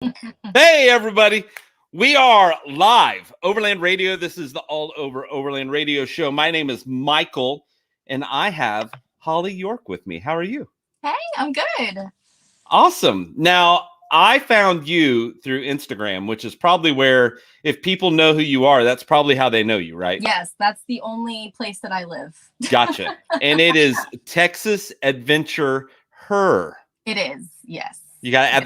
Hey, everybody. We are live. Overland Radio. This is the All Over Overland Radio show. My name is Michael, and I have Holly York with me. How are you? Hey, I'm good. Awesome. Now, I found you through Instagram, which is probably where, if people know who you are, that's probably how they know you, right? Yes, that's the only place that I live. Gotcha. And it is Texas Adventure Her. It is, yes. You got to add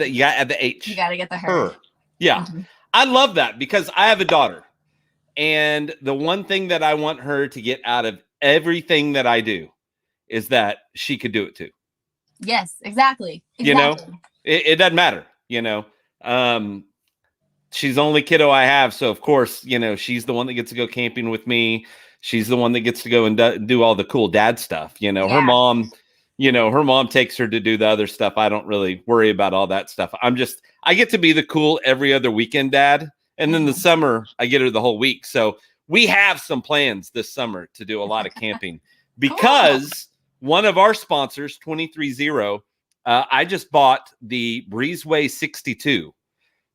the H. You got to get the her. Yeah. Mm-hmm. I love that because I have a daughter. And the one thing that I want her to get out of everything that I do is that she could do it too. Yes, exactly. You know, it doesn't matter, she's the only kiddo I have. So, of course, she's the one that gets to go camping with me. She's the one that gets to go and do all the cool dad stuff. Her mom takes her to do the other stuff. I don't really worry about all that stuff. I get to be the cool every other weekend dad. And then the summer, I get her the whole week. So we have some plans this summer to do a lot of camping because one of our sponsors, 23Zero, I just bought the Breezeway 62.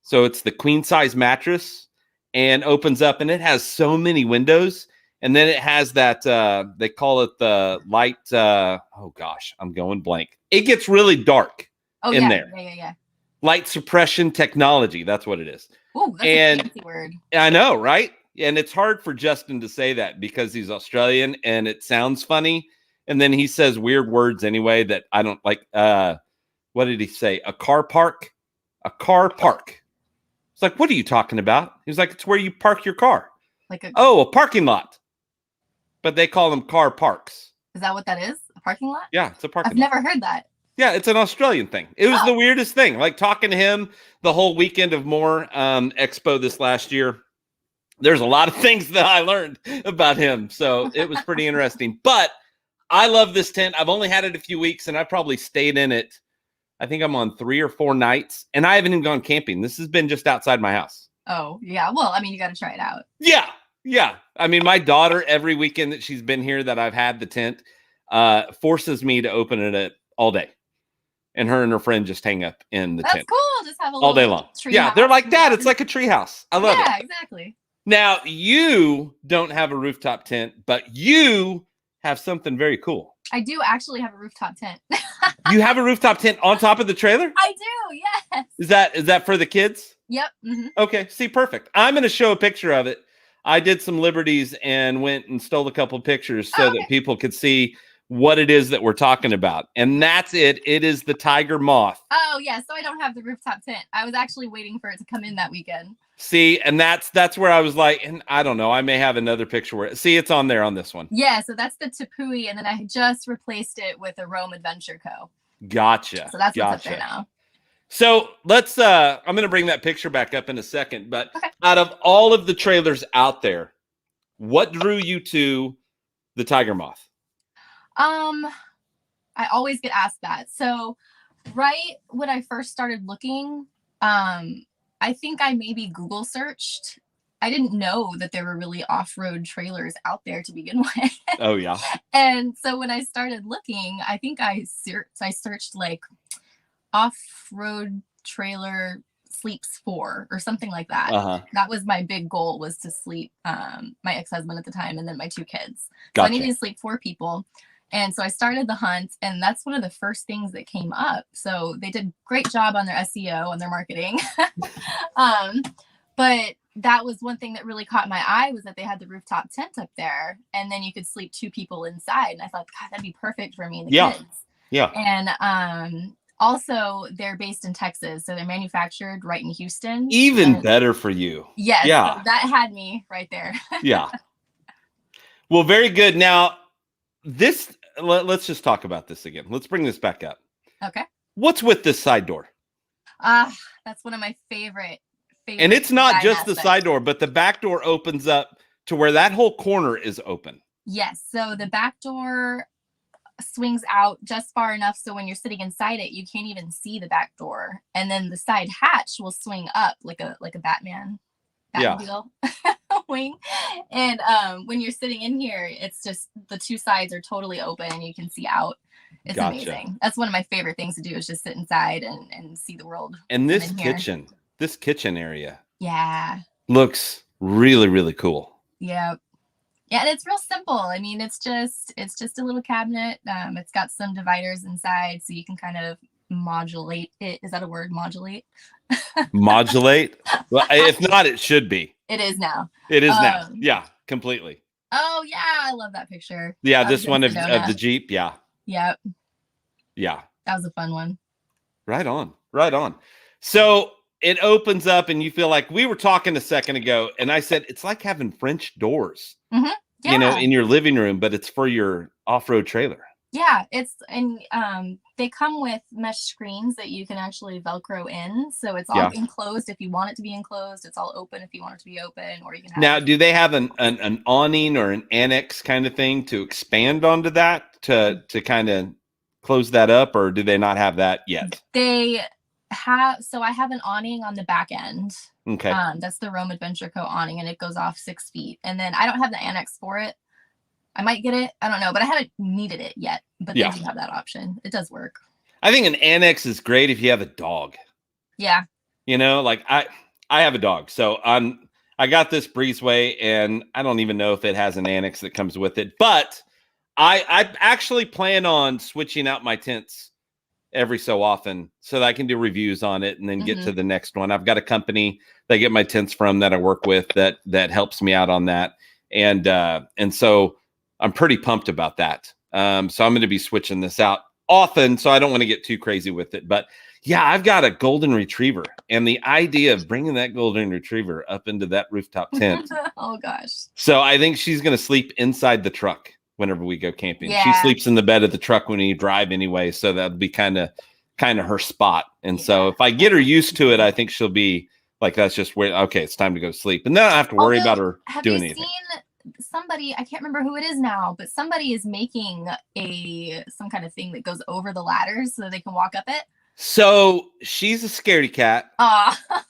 So it's the queen size mattress and opens up, and it has so many windows. And then it has that, they call it the light. Oh gosh, I'm going blank. It gets really dark in there. Yeah. Light suppression technology. That's what it is. Oh, that's a fancy word. I know, right? And it's hard for Justin to say that because he's Australian and it sounds funny. And then he says weird words anyway that I don't like. What did he say? A car park? A car park. It's like, what are you talking about? He's like, it's where you park your car. A parking lot. But they call them car parks. Is that what that is? A parking lot? Yeah, it's a parking lot. I've never heard that. Yeah, it's an Australian thing. It was the weirdest thing. Like talking to him the whole weekend of More Expo this last year. There's a lot of things that I learned about him. So it was pretty interesting. But I love this tent. I've only had it a few weeks, and I've probably stayed in it. I think I'm on 3 or 4 nights, and I haven't even gone camping. This has been just outside my house. Oh, yeah. Well, I mean, you got to try it out. Yeah. I mean, my daughter, every weekend that she's been here that I've had the tent, forces me to open it all day. And her and her friend just hang up in the tent. That's cool. Just have a little all day long. Tree yeah, house. They're like, Dad, it's like a tree house. I love it. Yeah, exactly. Now, you don't have a rooftop tent, but you have something very cool. I do actually have a rooftop tent. You have a rooftop tent on top of the trailer? I do, yes. Is that for the kids? Yep. Mm-hmm. Okay, see, perfect. I'm going to show a picture of it. I did some liberties and went and stole a couple pictures so that people could see what it is that we're talking about. And that's it. It is the tiger moth. Oh, yeah. So I don't have the rooftop tent. I was actually waiting for it to come in that weekend. See, and that's where I was like, and I don't know, I may have another picture where it's on there on this one. Yeah, so that's the Tepui, and then I just replaced it with a Rome Adventure Co. Gotcha. So that's what's up there now. So let's I'm gonna bring that picture back up in a second, but out of all of the trailers out there, what drew you to the tiger moth? I always get asked that. So right when I first started looking, I think I maybe Google searched. I didn't know that there were really off-road trailers out there to begin with. Oh, yeah. And so when I started looking, I think I searched like off-road trailer sleeps 4 or something like that. That was my big goal, was to sleep my ex-husband at the time and then my 2 kids. Gotcha. So I needed to sleep 4 people. And so I started the hunt, and that's one of the first things that came up. So they did a great job on their SEO and their marketing. But that was one thing that really caught my eye, was that they had the rooftop tent up there, and then you could sleep 2 people inside. And I thought, God, that'd be perfect for me and the kids. Yeah. And also, they're based in Texas, so they're manufactured right in Houston. Even better for you. Yes. Yeah. So that had me right there. Yeah. Well, very good. Now, let's just talk about this again. Let's bring this back up. Okay. What's with this side door? That's one of my favorite. And it's not just aspects. The side door, but the back door opens up to where that whole corner is open. Yes. So the back door swings out just far enough so when you're sitting inside it, you can't even see the back door. And then the side hatch will swing up like a Batman deal wing. And when you're sitting in here, it's just the 2 sides are totally open and you can see out. It's amazing. That's one of my favorite things to do, is just sit inside and see the world. And this kitchen this kitchen area looks really, really cool. Yeah. Yeah, and it's real simple. I mean, it's just a little cabinet. It's got some dividers inside, so you can kind of modulate it. Is that a word? Modulate? Modulate? Well, if not, it should be. It is now. It is now. Yeah, completely. Oh yeah, I love that picture. Yeah, this one of the Jeep. Yeah. Yep. Yeah. That was a fun one. Right on. Right on. So it opens up and you feel like we were talking a second ago, and I said it's like having French doors, yeah. you know, in your living room, but it's for your off-road trailer. Yeah, they come with mesh screens that you can actually Velcro in, so it's all enclosed if you want it to be enclosed. It's all open if you want it to be open, or you can have. Now, do they have an awning or an annex kind of thing to expand onto that to kind of close that up, or do they not have that yet? They have. So I have an awning on the back end. Okay. That's the Rome Adventure Co. awning, and it goes off 6 feet. And then I don't have the annex for it. I might get it. I don't know, but I haven't needed it yet. But they do have that option. It does work. I think an annex is great if you have a dog. Yeah. You know, like I have a dog, so I got this breezeway, and I don't even know if it has an annex that comes with it, but I actually plan on switching out my tents every so often so that I can do reviews on it and then get to the next one. I've got a company that I get my tents from that I work with that helps me out on that. And so I'm pretty pumped about that. So I'm going to be switching this out often, so I don't want to get too crazy with it. But yeah, I've got a golden retriever, and the idea of bringing that golden retriever up into that rooftop tent. Oh gosh. So I think she's going to sleep inside the truck whenever we go camping. She sleeps in the bed of the truck when you drive anyway, so that'll be kind of her spot. And so if I get her used to it, I think she'll be like, that's just where, okay, it's time to go sleep. And then I don't have to worry about her doing anything. Somebody, I can't remember who it is now, but somebody is making some kind of thing that goes over the ladders so they can walk up it. So she's a scaredy cat. Aw.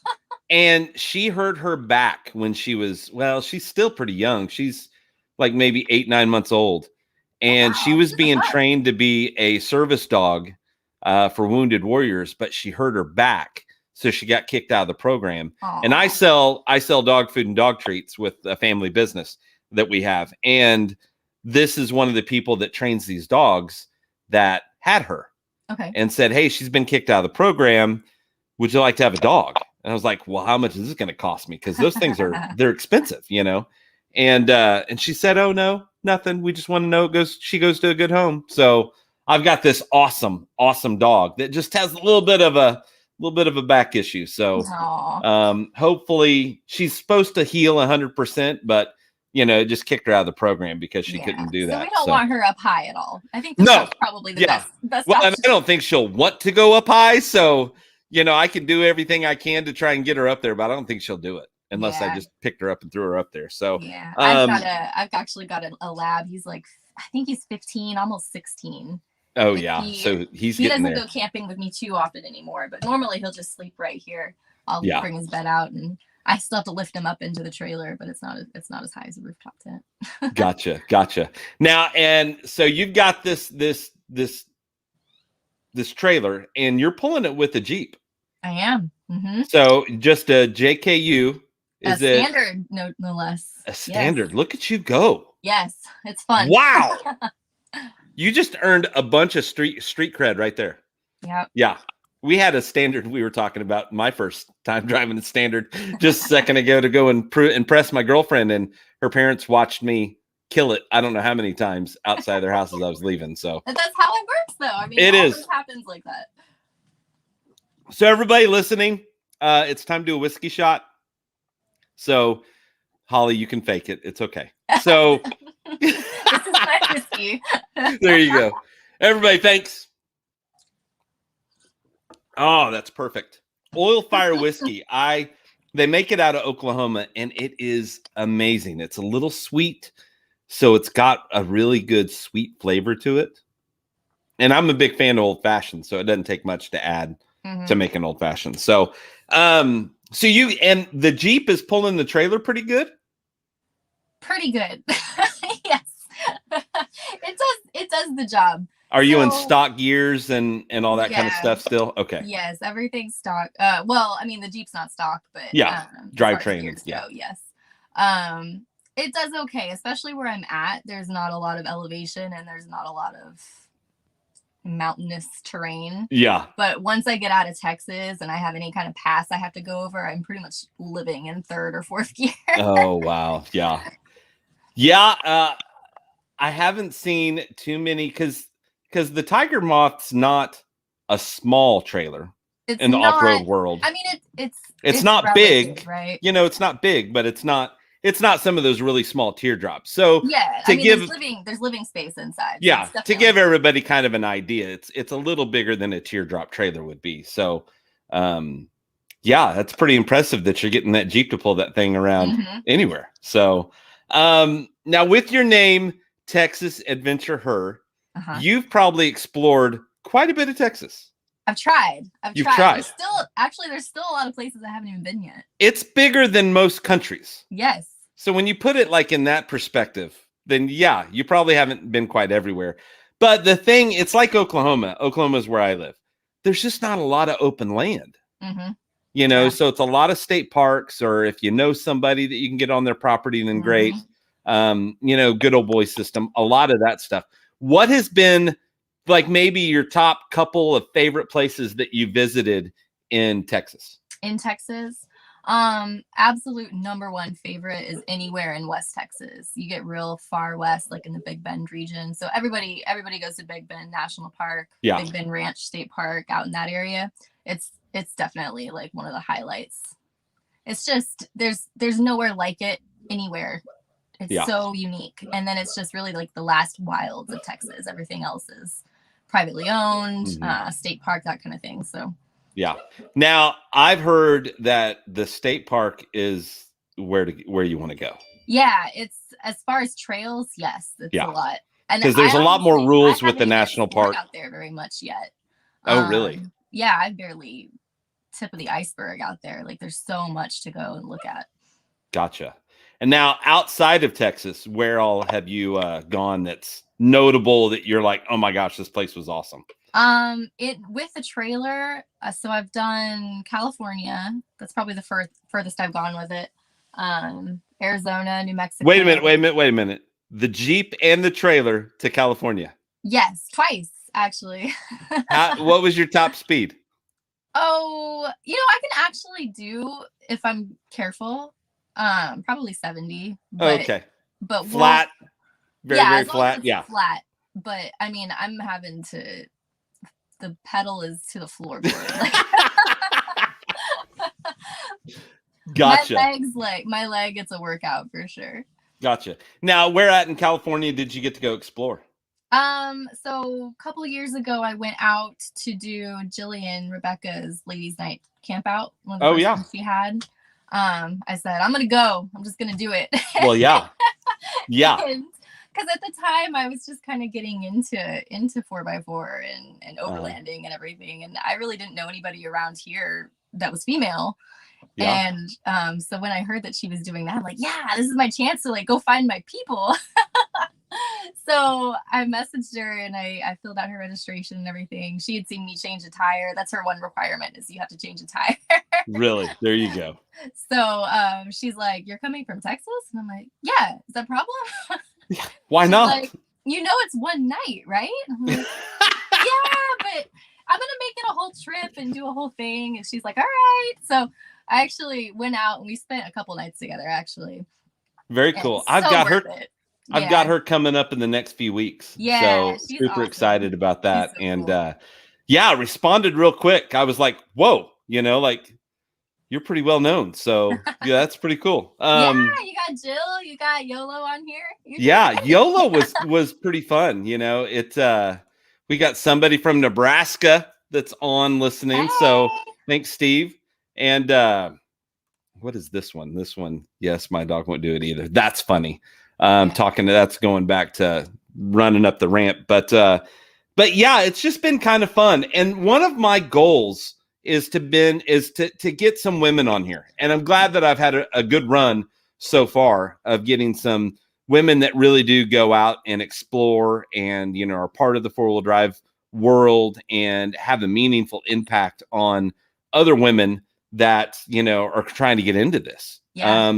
And she hurt her back when she was, well, she's still pretty young. She's like maybe 8-9 months old. And she was being trained to be a service dog for wounded warriors, but she hurt her back. So she got kicked out of the program. Aww. And I sell dog food and dog treats with a family business that we have. And this is one of the people that trains these dogs that had her. Okay. And said, hey, she's been kicked out of the program. Would you like to have a dog? And I was like, well, how much is this going to cost me? Because those things they're expensive, you know? And she said, oh, no, nothing. We just want to know she goes to a good home. So I've got this awesome dog that just has a little bit of a back issue. So hopefully she's supposed to heal 100%, but you know, just kicked her out of the program because she couldn't do that. So we don't want her up high at all. I think that's probably the best well, option. and I don't think she'll want to go up high. So, you know, I can do everything I can to try and get her up there, but I don't think she'll do it unless I just picked her up and threw her up there. So yeah, I've actually got a lab. He's like, I think he's 15, almost 16. Oh yeah. So he doesn't go camping with me too often anymore, but normally he'll just sleep right here. I'll bring his bed out, and I still have to lift him up into the trailer, but it's not as high as a rooftop tent. Gotcha. Now, and so you've got this trailer, and you're pulling it with a Jeep. I am. Mm-hmm. So just a JKU. Is a standard, no less. A standard. Yes. Look at you go. Yes, it's fun. Wow. You just earned a bunch of street cred right there. Yeah. We had a standard we were talking about my first time driving the standard just a second ago to go and impress my girlfriend, and her parents watched me kill it. I don't know how many times outside their house as I was leaving. So that's how it works though. I mean, it happens like that. So everybody listening, it's time to do a whiskey shot. So Holly, you can fake it. It's okay. So this is my whiskey. There you go. Everybody, thanks. Oh, that's perfect. Oil fire whiskey. They make it out of Oklahoma, and it is amazing. It's a little sweet, so it's got a really good sweet flavor to it. And I'm a big fan of old fashioned, so it doesn't take much to add to make an old fashioned. So, so you and the Jeep is pulling the trailer pretty good. Pretty good. Yes, it does the job. Are you in So stock gears and all that kind of yeah, stuff still? Okay. yes, everything's stock. Well, I mean the Jeep's not stock, but Yeah. as far as Drivetrain. gears Yeah. go, yes. Um, it does okay, especially where I'm at. There's not a lot of elevation and there's not a lot of mountainous terrain. Yeah. But once I get out of Texas and I have any kind of pass I have to go over, I'm pretty much living in third or fourth gear. Oh, wow. Yeah. Yeah. I haven't seen too many because the Tiger Moth's not a small trailer It's in the not. off-road world. I mean, It's not relative, big, right? it's not big, but it's not some of those really small teardrops. So Yeah, to I mean, give there's living space inside. So yeah, it's to definitely give everybody kind of an idea, it's a little bigger than a teardrop trailer would be. So yeah, that's pretty impressive that you're getting that Jeep to pull that thing around anywhere. So now with your name, Texas Adventure Her, you've probably explored quite a bit of Texas. I've tried. You've tried. There's still a lot of places I haven't even been yet. It's bigger than most countries. Yes. So when you put it like in that perspective, then yeah, you probably haven't been quite everywhere. But the thing, it's like Oklahoma. Oklahoma is where I live. There's just not a lot of open land. So it's a lot of state parks, or if you know somebody that you can get on their property, then great. Good old boy system, a lot of that stuff. What has been like maybe your top couple of favorite places that you visited in Texas? Absolute number one favorite is anywhere in West Texas. You get real far west, like in the Big Bend region. So everybody goes to Big Bend National Park, Big Bend Ranch State Park, out in that area. It's definitely like one of the highlights. It's just there's nowhere like it anywhere. It's so unique. And then it's just really like the last wilds of Texas. Everything else is privately owned, state park, that kind of thing. So yeah. Now I've heard that the state park is where you want to go. Yeah, it's as far as trails, yes, it's a lot. And because there's a lot more rules with the national park out there very much yet. Oh, really? Yeah, I barely tip of the iceberg out there. Like there's so much to go and look at. Gotcha. And now outside of Texas, where all have you gone that's notable that you're like, oh my gosh, this place was awesome? With the trailer, so I've done California. That's probably the furthest I've gone with it. Arizona, New Mexico. Wait a minute. The Jeep and the trailer to California. Yes, twice actually. What was your top speed? Oh, I can actually do, if I'm careful, probably 70. But, okay. But flat, very flat. Yeah, flat. But I mean, I'm having to. The pedal is to the floor. Gotcha. My leg gets a workout for sure. Gotcha. Now, where at in California did you get to go explore? So a couple of years ago, I went out to do Rebecca's ladies' night camp out. One of the first ones she had. I said, I'm gonna go. I'm just gonna do it. Well, yeah. Because at the time I was just kind of getting into 4x4 and overlanding and everything, and I really didn't know anybody around here that was female. Yeah. And so when I heard that she was doing that, I'm like, yeah, this is my chance to like go find my people. So I messaged her and I filled out her registration and everything. She had seen me change a tire. That's her one requirement, is you have to change a tire. Really? There you go. So she's like, you're coming from Texas? And I'm like, yeah, is that a problem? Why not? Like, it's one night, right? I'm like, yeah, but I'm gonna make it a whole trip and do a whole thing. And she's like, all right. So I actually went out and we spent a couple nights together, actually. Very cool. I've got her coming up in the next few weeks. Yeah. So super awesome. Excited about that. So and cool. Responded real quick. I was like, whoa, like you're pretty well known. So yeah, that's pretty cool. Yeah, you got Jill, you got YOLO on here. Yeah, YOLO was pretty fun. We got somebody from Nebraska that's on listening. Hey. So thanks, Steve. And what is this one? This one, yes, my dog won't do it either. That's funny. That's going back to running up the ramp. But yeah, it's just been kind of fun. And one of my goals is to get some women on here. And I'm glad that I've had a good run so far of getting some women that really do go out and explore and, you know, are part of the four-wheel drive world and have a meaningful impact on other women that, you know, are trying to get into this. Yeah.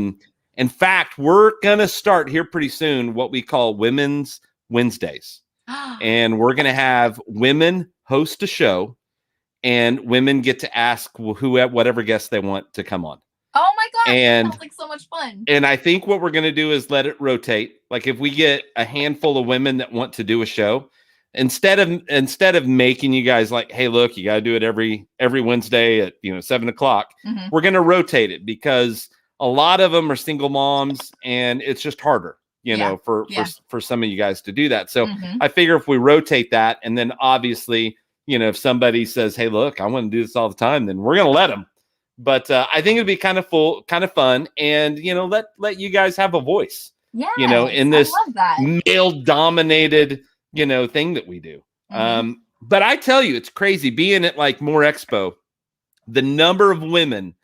In fact, we're going to start here pretty soon what we call Women's Wednesdays. And we're going to have women host a show and women get to ask whatever guest they want to come on. Oh my gosh, And that sounds like so much fun. And I think what we're going to do is let it rotate. Like if we get a handful of women that want to do a show, instead of making you guys like, hey, look, you got to do it every Wednesday at 7:00. We're going to rotate it because a lot of them are single moms and it's just harder, for some of you guys to do that. So I figure if we rotate that, and then obviously, if somebody says, hey, look, I want to do this all the time, then we're going to let them. But I think it'd be kind of fun, and let you guys have a voice. Yeah, in this male-dominated thing that we do. But I tell you, it's crazy being at like More Expo. The number of women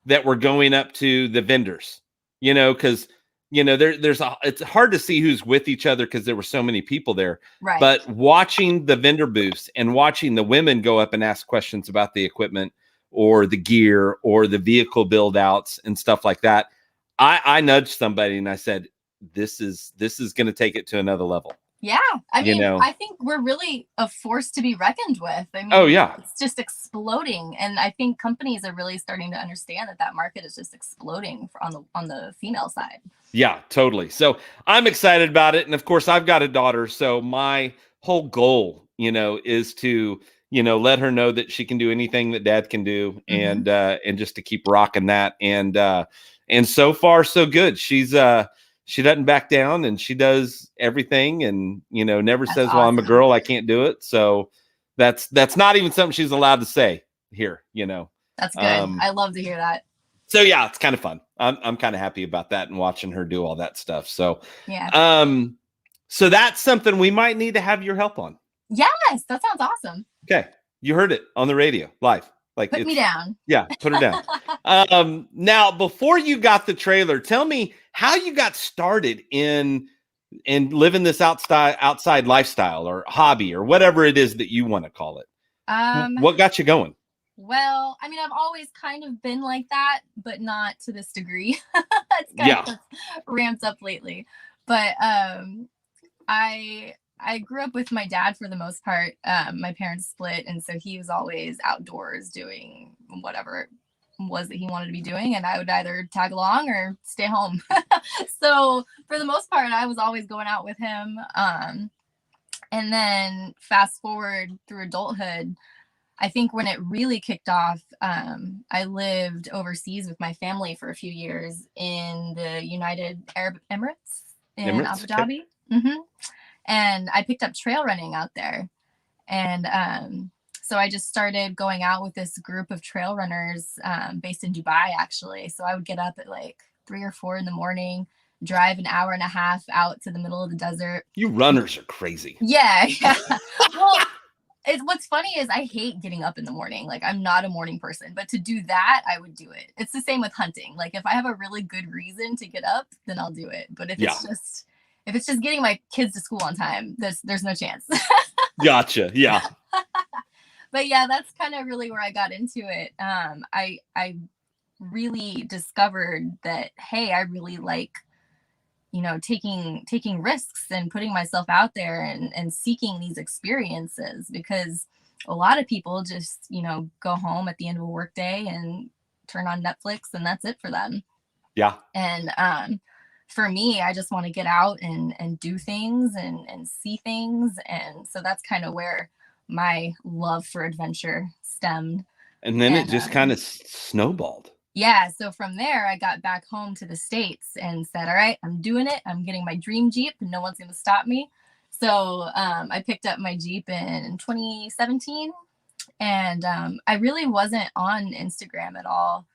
that were going up to the vendors, because it's hard to see who's with each other because there were so many people there. Right. But watching the vendor booths and watching the women go up and ask questions about the equipment or the gear or the vehicle build outs and stuff like that, I nudged somebody and I said, this is going to take it to another level. Yeah. I mean, I think we're really a force to be reckoned with. I mean, it's just exploding. And I think companies are really starting to understand that market is just exploding on the female side. Yeah, totally. So I'm excited about it. And of course, I've got a daughter. So my whole goal, is to let her know that she can do anything that dad can do, and just to keep rocking that. And so far so good. She doesn't back down, and she does everything, and never says, well, I'm a girl, I can't do it. So that's not even something she's allowed to say here, That's good. I love to hear that. So yeah, it's kind of fun. I'm kind of happy about that and watching her do all that stuff. So yeah. So that's something we might need to have your help on. Yes, that sounds awesome. Okay. You heard it on the radio live. Like, put me down. Yeah, put her down. Now, before you got the trailer, tell me how you got started in living this outside lifestyle or hobby or whatever it is that you want to call it. What got you going? Well, I mean, I've always kind of been like that, but not to this degree. It's kind of ramped up lately. But I grew up with my dad for the most part. My parents split, and so he was always outdoors doing whatever it was that he wanted to be doing, and I would either tag along or stay home. So for the most part, I was always going out with him. And then fast forward through adulthood, I think when it really kicked off, I lived overseas with my family for a few years in the United Arab Emirates in Abu Dhabi. Okay. And I picked up trail running out there. And so I just started going out with this group of trail runners based in Dubai, actually. So I would get up at like 3 or 4 in the morning, drive an hour and a half out to the middle of the desert. You runners are crazy. Yeah. Well, what's funny is I hate getting up in the morning. Like, I'm not a morning person, but to do that, I would do it. It's the same with hunting. Like, if I have a really good reason to get up, then I'll do it. But if it's just getting my kids to school on time, there's no chance. Gotcha. Yeah. But yeah, that's kind of really where I got into it. I really discovered that, hey, I really like, taking risks and putting myself out there and seeking these experiences, because a lot of people just, go home at the end of a work day and turn on Netflix and that's it for them. Yeah. And for me, I just want to get out and do things and see things. And so that's kind of where my love for adventure stemmed. And then it just kind of snowballed. Yeah. So from there, I got back home to the States and said, all right, I'm doing it. I'm getting my dream Jeep and no one's going to stop me. So I picked up my Jeep in 2017, and I really wasn't on Instagram at all.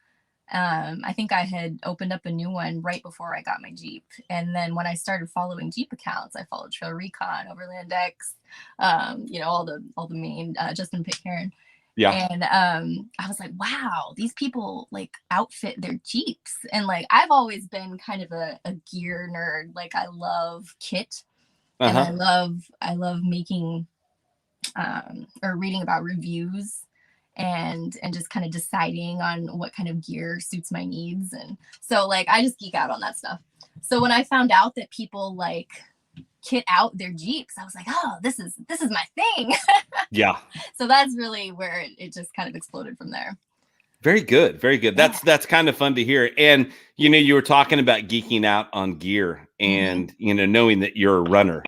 I think I had opened up a new one right before I got my Jeep. And then when I started following Jeep accounts, I followed Trail Recon, Overland X, all the main Justin Pitcairn. Yeah. And I was like, wow, these people like outfit their Jeeps. And like I've always been kind of a gear nerd. Like I love kit, and Uh-huh. I love making or reading about reviews and just kind of deciding on what kind of gear suits my needs. And so like I just geek out on that stuff. So when I found out that people like kit out their Jeeps, I was like, oh, this is my thing. Yeah. So that's really where it just kind of exploded from there. Very good. Very good. Yeah. That's kind of fun to hear. And, you know, you were talking about geeking out on gear and, you know, knowing that you're a runner.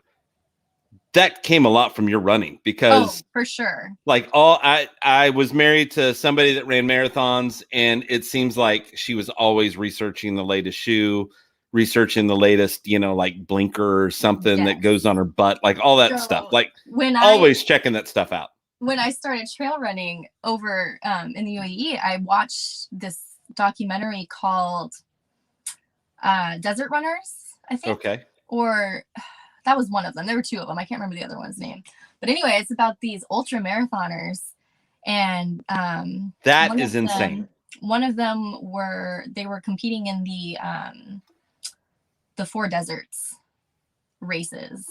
That came a lot from your running because for sure. like I was married to somebody that ran marathons, and it seems like she was always researching the latest shoe, researching the latest, you know, like blinker or something that goes on her butt, like all that stuff. Like always checking that stuff out. When I started trail running over in the UAE, I watched this documentary called Desert Runners, I think. Okay. Or that was one of them. There were two of them. I can't remember the other one's name. But anyway, it's about these ultra marathoners. And that is insane. One of them were competing in the Four Deserts races.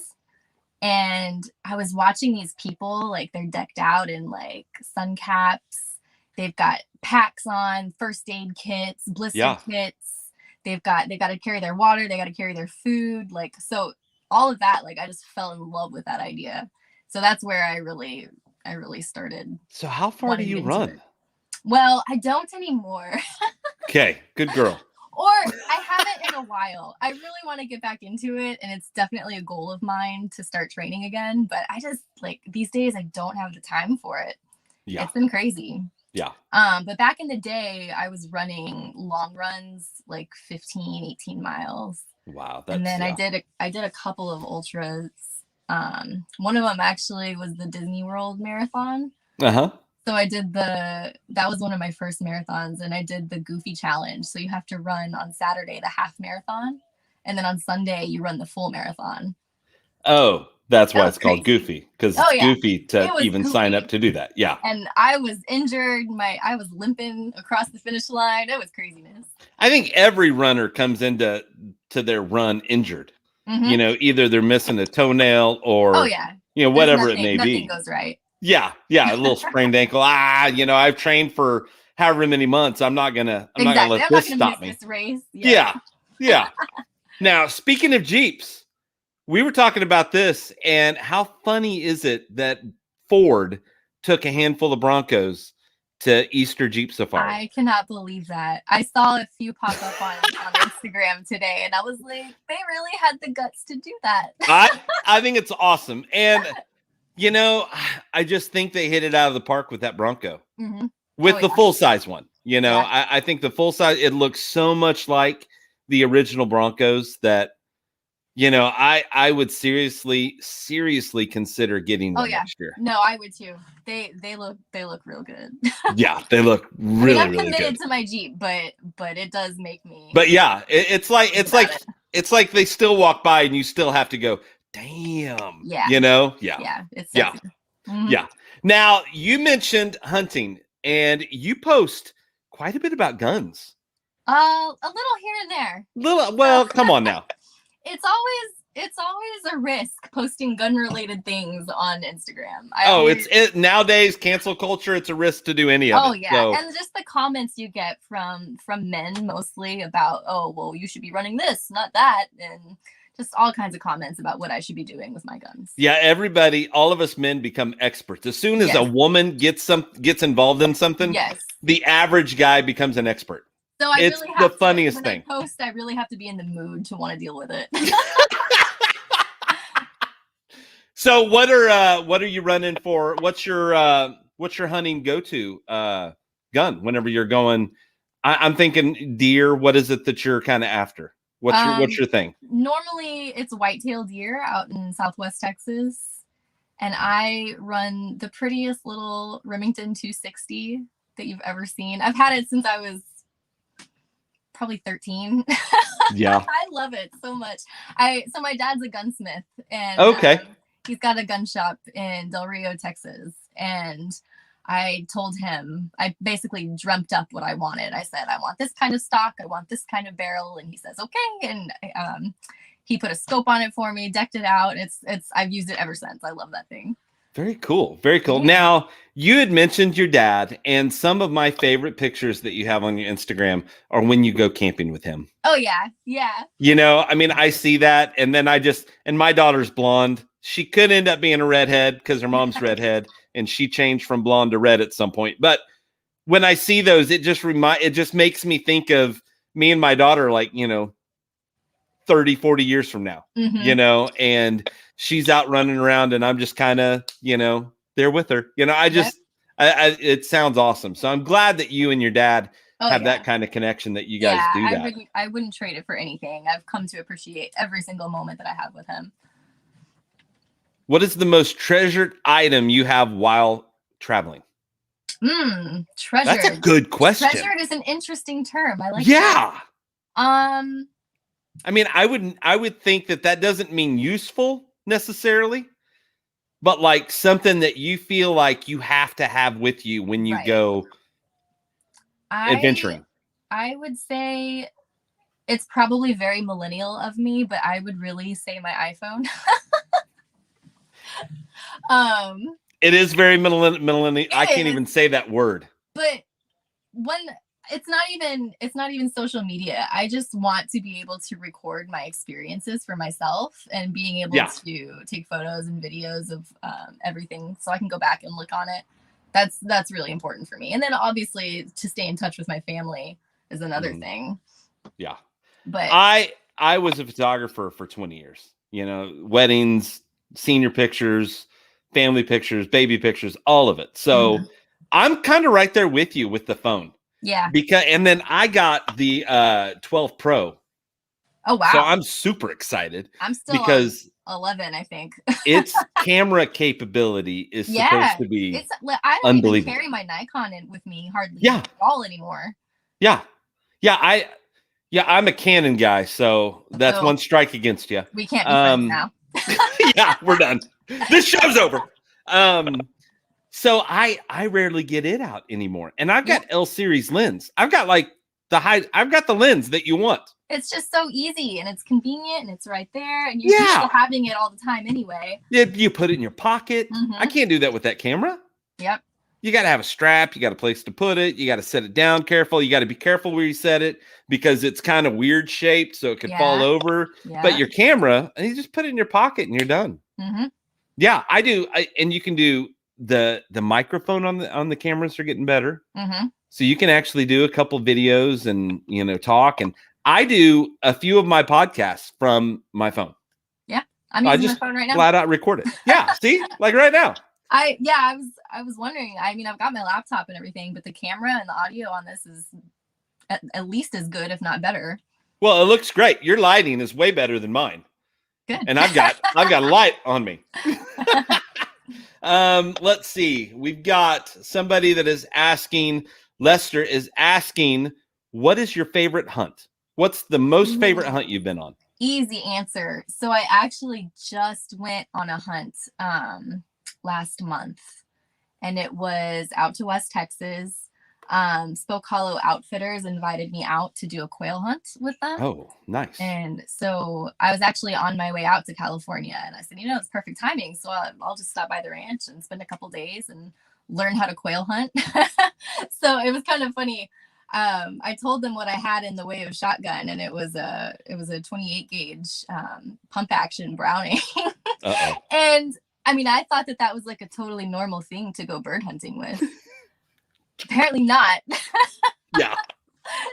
And I was watching these people, like they're decked out in like sun caps. They've got packs on, first aid kits, blister kits. They've got to carry their water. They got to carry their food. Like, so all of that, like I just fell in love with that idea. So that's where I really started. So how far do you run? Well, I don't anymore. Okay, good girl. Or I haven't in a while. I really want to get back into it, and it's definitely a goal of mine to start training again. But I just like these days I don't have the time for it. Yeah. It's been crazy. Yeah. But back in the day, I was running long runs, like 15, 18 miles. Wow. And then I did a couple of ultras. One of them actually was the Disney World Marathon. Uh-huh. So I did that was one of my first marathons, and I did the Goofy Challenge. So you have to run on Saturday the half marathon, and then on Sunday you run the full marathon. Oh, that's why it's called Goofy, because it's goofy to even sign up to do that. Yeah. And I was injured. I was limping across the finish line. It was craziness. I think every runner comes into their run injured. Mm-hmm. You know, either they're missing a toenail or you know, whatever it may be. Nothing goes right. Yeah, a little sprained ankle. You know, I've trained for however many months. I'm not gonna let this stop me. This race. Yeah. Now, speaking of Jeeps, we were talking about this, and how funny is it that Ford took a handful of Broncos to Easter Jeep Safari? I cannot believe that. I saw a few pop up on Instagram today, and I was like, they really had the guts to do that. I think it's awesome. And you know, I just think they hit it out of the park with that Bronco, with the full size one. You know, I think the full size, it looks so much like the original Broncos that, you know, I would seriously consider getting one next year. No, I would too. They look real good. Yeah, they look really, I'm really committed good to my Jeep, but it does make me. But yeah, it's like they still walk by and you still have to go, damn. Yeah. You know? Yeah. It's sexy. Mm-hmm. Yeah. Now, you mentioned hunting, and you post quite a bit about guns. A little here and there. Well, come on now. It's always a risk posting gun related things on Instagram. It's nowadays cancel culture. It's a risk to do any of it. Oh yeah, so. And just the comments you get from men mostly about, oh well, you should be running this, not that, and just all kinds of comments about what I should be doing with my guns. Yeah, everybody, all of us men become experts. As soon as a woman gets involved in something, the average guy becomes an expert. So it's really the funniest thing. I really have to be in the mood to want to deal with it. So what are you running for? What's your hunting go-to gun whenever you're going? I'm thinking deer. What is it that you're kind of after? What's your thing? Normally it's whitetail deer out in Southwest Texas. And I run the prettiest little Remington 260 that you've ever seen. I've had it since I was probably 13. Yeah. I love it so much. So my dad's a gunsmith, and he's got a gun shop in Del Rio, Texas. And I told him, I basically dreamt up what I wanted. I said, I want this kind of stock, I want this kind of barrel, and he says, okay. And he put a scope on it for me, decked it out. I've used it ever since. I love that thing. Very cool. Very cool. Yeah. Now, you had mentioned your dad, and some of my favorite pictures that you have on your Instagram are when you go camping with him. Oh, yeah. Yeah. You know, I mean, I see that, and then and my daughter's blonde. She could end up being a redhead because her mom's redhead, and she changed from blonde to red at some point. But when I see those, it just makes me think of me and my daughter, like, 30, 40 years from now, and she's out running around and I'm just kind of, there with her, it sounds awesome. So I'm glad that you and your dad have that kind of connection, that you guys do that. I wouldn't trade it for anything. I've come to appreciate every single moment that I have with him. What is the most treasured item you have while traveling? Treasured. That's a good question. Treasured is an interesting term. I like that. I mean, I would think that doesn't mean useful necessarily, but like something that you feel like you have to have with you when you go adventuring. I would say it's probably very millennial of me, but I would really say my iPhone. It is very millennial. I can't even say that word. But it's not even social media. I just want to be able to record my experiences for myself and being able to take photos and videos of everything, so I can go back and look on it. That's really important for me. And then obviously to stay in touch with my family is another thing. Yeah. But I was a photographer for 20 years, weddings, senior pictures, family pictures, baby pictures, all of it. So I'm kind of right there with you with the phone. Yeah. And then I got the 12 Pro. Oh, wow. So I'm super excited. I'm still because on 11, I think. its camera capability is supposed to be I don't even carry my Nikon with me hardly at all anymore. Yeah. I'm a Canon guy, so that's one strike against you. We can't be friends now. Yeah, we're done. This show's over. So I rarely get it out anymore. And I've got L series lens. I've got I've got the lens that you want. It's just so easy and it's convenient and it's right there. And you're used to having it all the time anyway. Yeah, you put it in your pocket. I can't do that with that camera. Yep. You got to have a strap. You got a place to put it. You got to set it down careful. You got to be careful where you set it because it's kind of weird shaped, so it could fall over. Yeah. But your camera, and you just put it in your pocket and you're done. Yeah, I do. And you can do the microphone on the cameras are getting better. So you can actually do a couple videos and talk. And I do a few of my podcasts from my phone. Yeah, I'm using my phone right now. Flat out record it. Yeah, see, like right now. I was wondering. I mean, I've got my laptop and everything, but the camera and the audio on this is at least as good, if not better. Well, it looks great. Your lighting is way better than mine. Good. And I've got a light on me. Let's see. We've got somebody that is asking. Lester is asking, what is your favorite hunt? What's the most favorite hunt you've been on? Easy answer. So I actually just went on a hunt last month, and it was out to West Texas. Spoke Hollow Outfitters invited me out to do a quail hunt with them. Oh, nice. And so I was actually on my way out to California, and I said, it's perfect timing. So I'll just stop by the ranch and spend a couple days and learn how to quail hunt. So it was kind of funny. I told them what I had in the way of shotgun, and it was a 28 gauge pump action Browning. And I mean, I thought that was like a totally normal thing to go bird hunting with. Apparently not. Yeah.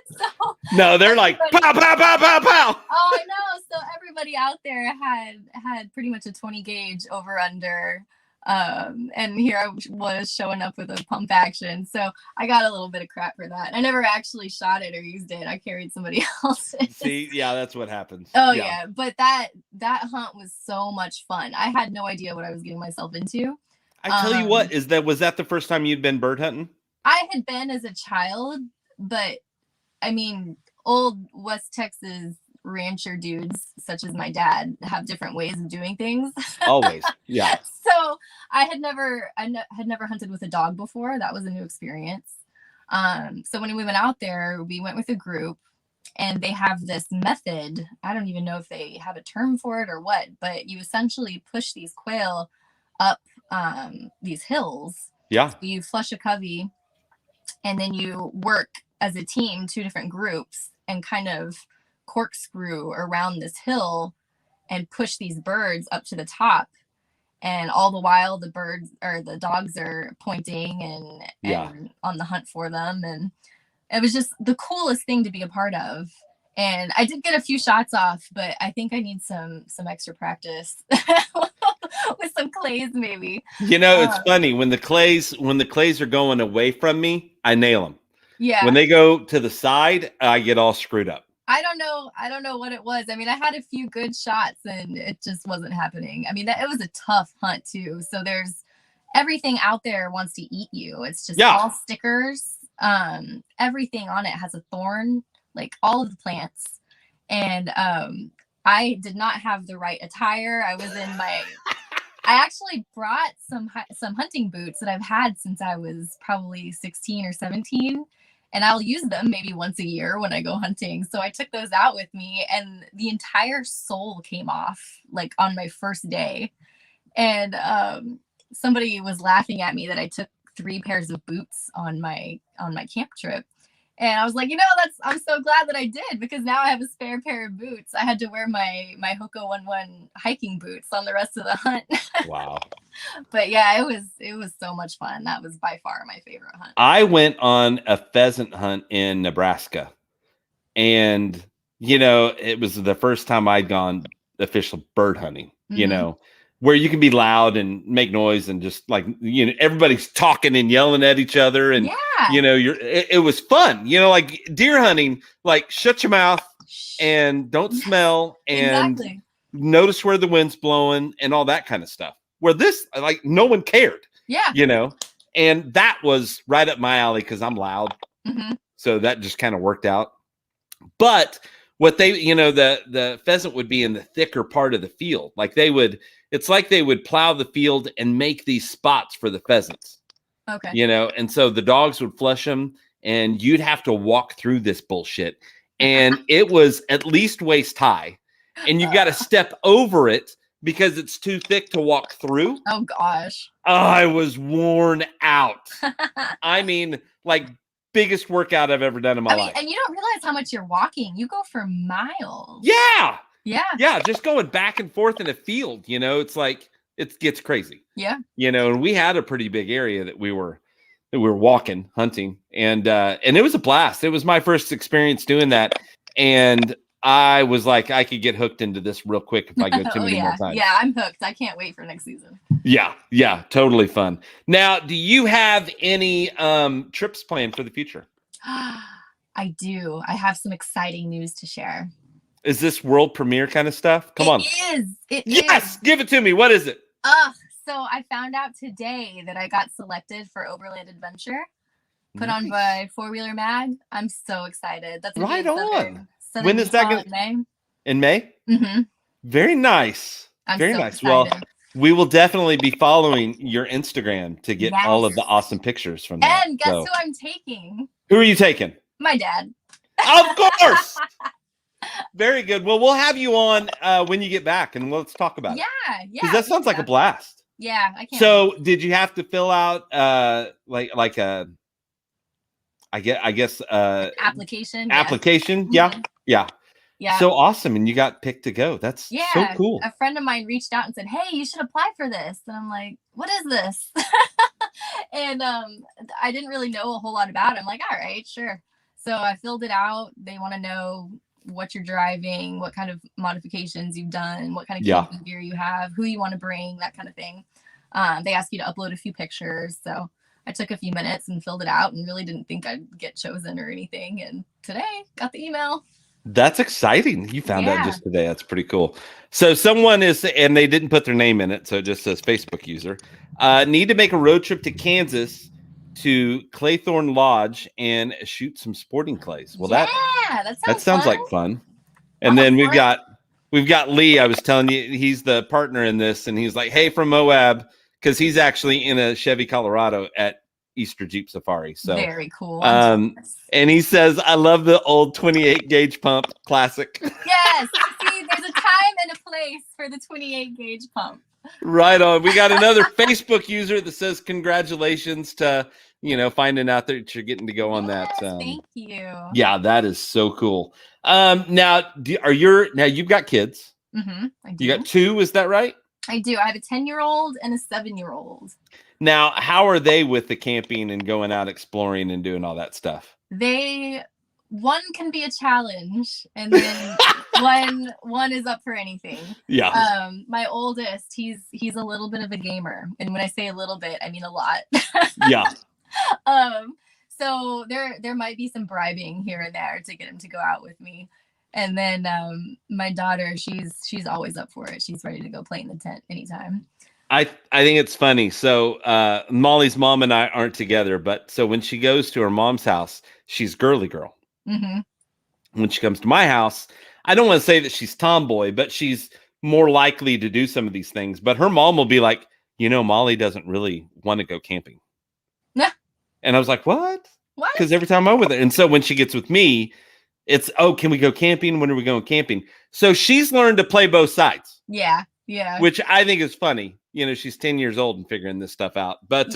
So no, they're like pow pow pow pow pow. Oh, I know. So everybody out there had pretty much a 20 gauge over under. And here I was showing up with a pump action. So I got a little bit of crap for that. I never actually shot it or used it. I carried somebody else's. See, yeah, that's what happens. Oh yeah. But that hunt was so much fun. I had no idea what I was getting myself into. I tell you what, was that the first time you'd been bird hunting? I had been as a child, but I mean, old West Texas rancher dudes, such as my dad, have different ways of doing things. Always. Yeah. So I had never hunted with a dog before. That was a new experience. So when we went out there, we went with a group, and they have this method. I don't even know if they have a term for it or what, but you essentially push these quail up these hills. Yeah. So you flush a covey, and then you work as a team, 2 different groups, and kind of corkscrew around this hill and push these birds up to the top. And all the while the birds or the dogs are pointing and on the hunt for them. And it was just the coolest thing to be a part of. And I did get a few shots off, but I think I need some extra practice with some clays, maybe. You know, it's funny when the clays are going away from me, I nail them. Yeah. When they go to the side, I get all screwed up. I don't know what it was. I mean, I had a few good shots and it just wasn't happening. I mean, it was a tough hunt too. So there's everything out there wants to eat you. It's just all stickers. Everything on it has a thorn, like all of the plants. And I did not have the right attire. I actually brought some hunting boots that I've had since I was probably 16 or 17. And I'll use them maybe once a year when I go hunting. So I took those out with me, and the entire sole came off like on my first day. And somebody was laughing at me that I took 3 pairs of boots on my camp trip. And I was like, I'm so glad that I did, because now I have a spare pair of boots. I had to wear my Hoka 1-1 hiking boots on the rest of the hunt. Wow. But yeah, it was so much fun. That was by far my favorite hunt. I went on a pheasant hunt in Nebraska, and it was the first time I'd gone official bird hunting, where you can be loud and make noise and just like, everybody's talking and yelling at each other. And, it was fun, like deer hunting, like shut your mouth and don't smell and notice where the wind's blowing and all that kind of stuff. Where this, like, no one cared, and that was right up my alley because I'm loud. Mm-hmm. So that just kind of worked out. But what they, the pheasant would be in the thicker part of the field. Like it's like they would plow the field and make these spots for the pheasants. Okay. And so the dogs would flush them, and you'd have to walk through this bullshit. And it was at least waist high, and you got to step over it because it's too thick to walk through. Oh gosh. I was worn out. I mean, like, biggest workout I've ever done in my life. And you don't realize how much you're walking. You go for miles. Yeah. Yeah. Yeah. Just going back and forth in a field, it's like, it gets crazy. Yeah. And we had a pretty big area that we were walking, hunting, and it was a blast. It was my first experience doing that. And I was like, I could get hooked into this real quick if I go too many more times. Yeah, I'm hooked. I can't wait for next season. Yeah, totally fun. Now, do you have any trips planned for the future? I do. I have some exciting news to share. Is this world premiere kind of stuff? Come on. It is. Yes, give it to me. What is it? So I found out today that I got selected for Overland Adventure, put on by 4-Wheeler Mag. I'm so excited. That's right on. Southern when is that going? May. In May? Mm-hmm. Very nice. Very nice. Excited. Well, we will definitely be following your Instagram to get all of the awesome pictures from that. And guess who I'm taking? Who are you taking? My dad. Of course. Very good. Well, we'll have you on when you get back, and let's talk about it. Yeah. Because that sounds like a blast. Yeah, I can't. So, did you have to fill out like a? I guess application. Application, Mm-hmm. yeah. So awesome, and you got picked to go. That's so cool. A friend of mine reached out and said, "Hey, you should apply for this." And I'm like, "What is this?" And I didn't really know a whole lot about it. I'm like, "All right, sure." So I filled it out. They want to know what you're driving, what kind of modifications you've done, what kind of camping gear you have, who you want to bring, that kind of thing. They ask you to upload a few pictures. So I took a few minutes and filled it out and really didn't think I'd get chosen or anything. And today got the email. That's exciting. You found out just today. That's pretty cool. So someone is, and they didn't put their name in it, so it just says Facebook user, need to make a road trip to Kansas to Claythorne Lodge and shoot some sporting clays. Well, that sounds like fun. And then for it. we've got Lee. I was telling you, he's the partner in this, and he's like, "Hey, from Moab," because he's actually in a Chevy Colorado at Easter Jeep Safari. So Very cool. and he says, "I love the old 28 gauge pump, classic." Yes. See, there's a time and a place for the 28 gauge pump. Right on. We got another Facebook user that says, "Congratulations to finding out that you're getting to go on that." Thank you. Yeah, that is so cool. Now you've got kids. Mm-hmm, I do. You got 2, is that right? I do. I have a 10-year-old and a 7-year-old. Now, how are they with the camping and going out exploring and doing all that stuff? One can be a challenge, and then one is up for anything. Yeah. My oldest, he's a little bit of a gamer, and when I say a little bit, I mean a lot. Yeah. So there might be some bribing here and there to get him to go out with me. And then my daughter, she's always up for it. She's ready to go play in the tent anytime. I think it's funny. So Molly's mom and I aren't together, but so when she goes to her mom's house, she's girly girl. Mm-hmm. When she comes to my house, I don't want to say that she's tomboy, but she's more likely to do some of these things. But her mom will be like, Molly doesn't really want to go camping. And I was like, what? Because every time I'm with her. And so when she gets with me, it's, can we go camping? When are we going camping? So she's learned to play both sides. Yeah. Yeah. Which I think is funny. She's 10 years old and figuring this stuff out. But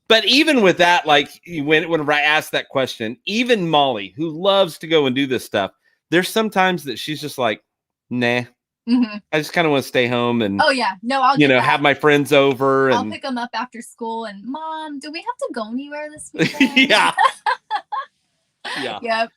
but even with that, like whenever I ask that question, even Molly, who loves to go and do this stuff, there's sometimes that she's just like, nah. Mm-hmm. I just kind of want to stay home and I'll have my friends over. I'll pick them up after school and, Mom, do we have to go anywhere this weekend? Yeah. Yeah. Yep.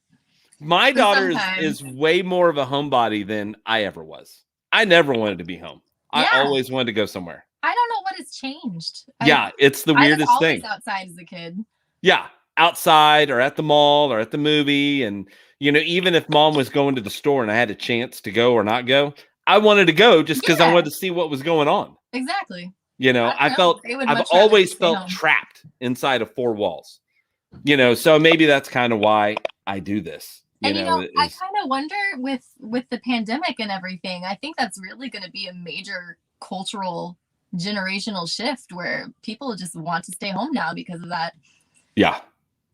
My daughter is way more of a homebody than I ever was. I never wanted to be home. I always wanted to go somewhere. I don't know what has changed. It's the weirdest thing. I was always outside as a kid. Yeah, outside or at the mall or at the movie. And, even if Mom was going to the store and I had a chance to go or not go, I wanted to go just because I wanted to see what was going on. Exactly. I've always felt trapped inside of 4 walls, so maybe that's kind of why I do this. I kind of wonder with the pandemic and everything, I think that's really going to be a major cultural generational shift where people just want to stay home now because of that. Yeah.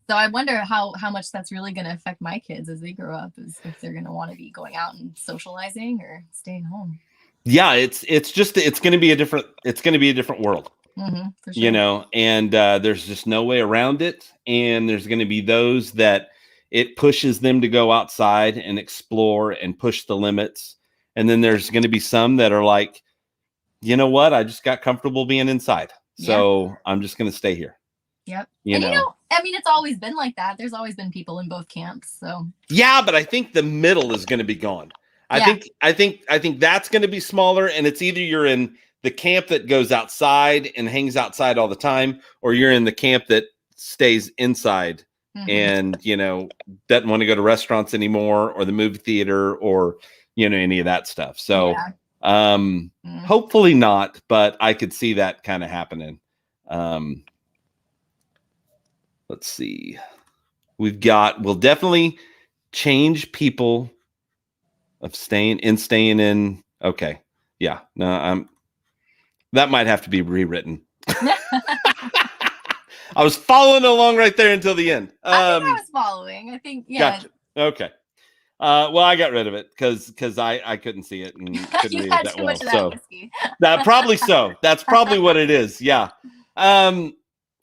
So I wonder how much that's really going to affect my kids as they grow up, is if they're going to want to be going out and socializing or staying home. Yeah, it's going to be a different world. Mm-hmm, for sure. And there's just no way around it. And there's going to be those that it pushes them to go outside and explore and push the limits. And then there's going to be some that are like, you know what? I just got comfortable being inside. So I'm just going to stay here. Yep. It's always been like that. There's always been people in both camps. So yeah, but I think the middle is going to be gone. I think that's going to be smaller. And it's either you're in the camp that goes outside and hangs outside all the time, or you're in the camp that stays inside. Mm-hmm. And, doesn't want to go to restaurants anymore or the movie theater or, any of that stuff. So, hopefully not, but I could see that kind of happening. Let's see. We'll definitely change people of staying in. Okay. Yeah. No, that might have to be rewritten. I was following along right there until the end. I think I was following. I think, yeah. Gotcha. Okay. Well, I got rid of it because I couldn't see it and couldn't read it that well. So that probably so. That's probably what it is. Yeah.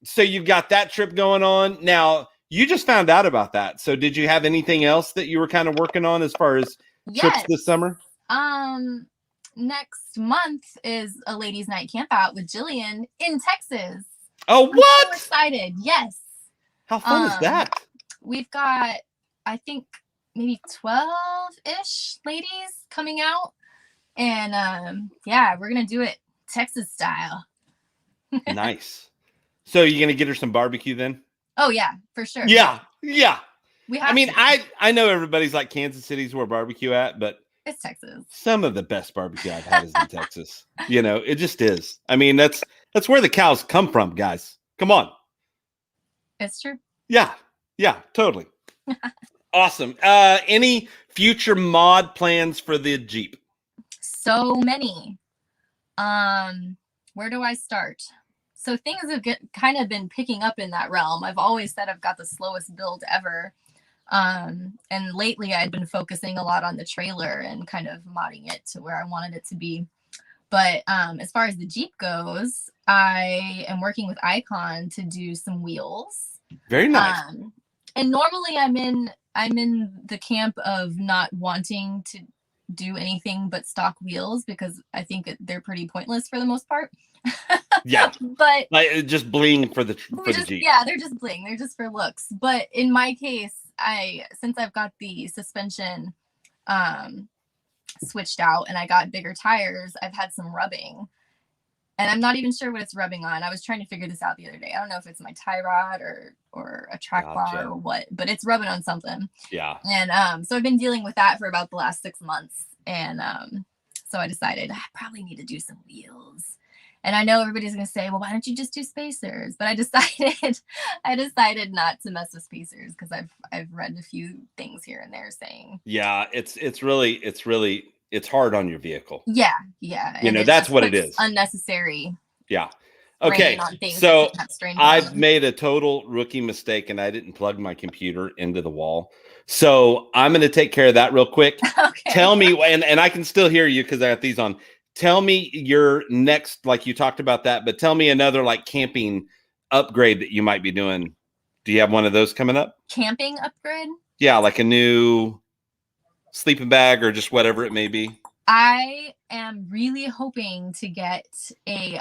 So you've got that trip going on. Now, you just found out about that. So did you have anything else that you were kind of working on as far as trips this summer? Next month is a ladies' night camp out with Jillian in Texas. Oh, what? I'm so excited. Yes. How fun is that? We've got, I think, maybe 12-ish ladies coming out. And we're going to do it Texas style. Nice. So you're going to get her some barbecue then? Oh, yeah, for sure. Yeah. Yeah. I know everybody's like Kansas City's where barbecue at, but it's Texas. Some of the best barbecue I've had is in Texas. It just is. That's where the cows come from, guys. Come on. It's true. Yeah. Yeah, totally. Awesome. Any future mod plans for the Jeep? So many. Where do I start? So things have kind of been picking up in that realm. I've always said I've got the slowest build ever. And lately I'd been focusing a lot on the trailer and kind of modding it to where I wanted it to be. But as far as the Jeep goes, I am working with Icon to do some wheels. Very nice. And normally I'm in the camp of not wanting to do anything but stock wheels because I think they're pretty pointless for the most part. Yeah, but like just bling for the Jeep. Yeah, they're just bling. They're just for looks. But in my case, since I've got the suspension switched out and I got bigger tires, I've had some rubbing. And I'm not even sure what it's rubbing on. I was trying to figure this out the other day. I don't know if it's my tie rod or a track bar or what, but it's rubbing on something. Yeah. And so I've been dealing with that for about the last 6 months. And so I decided I probably need to do some wheels. And I know everybody's going to say, well, why don't you just do spacers? But I decided not to mess with spacers because I've read a few things here and there saying. Yeah, it's really hard on your vehicle. Yeah. You know, that's what it is. Unnecessary. Yeah. Okay. So I've made a total rookie mistake and I didn't plug my computer into the wall. So I'm going to take care of that real quick. Okay. Tell me, and I can still hear you because I got these on. Tell me your next, like you talked about that, but tell me another like camping upgrade that you might be doing. Do you have one of those coming up? Camping upgrade? Yeah, like a new sleeping bag or just whatever it may be. I am really hoping to get a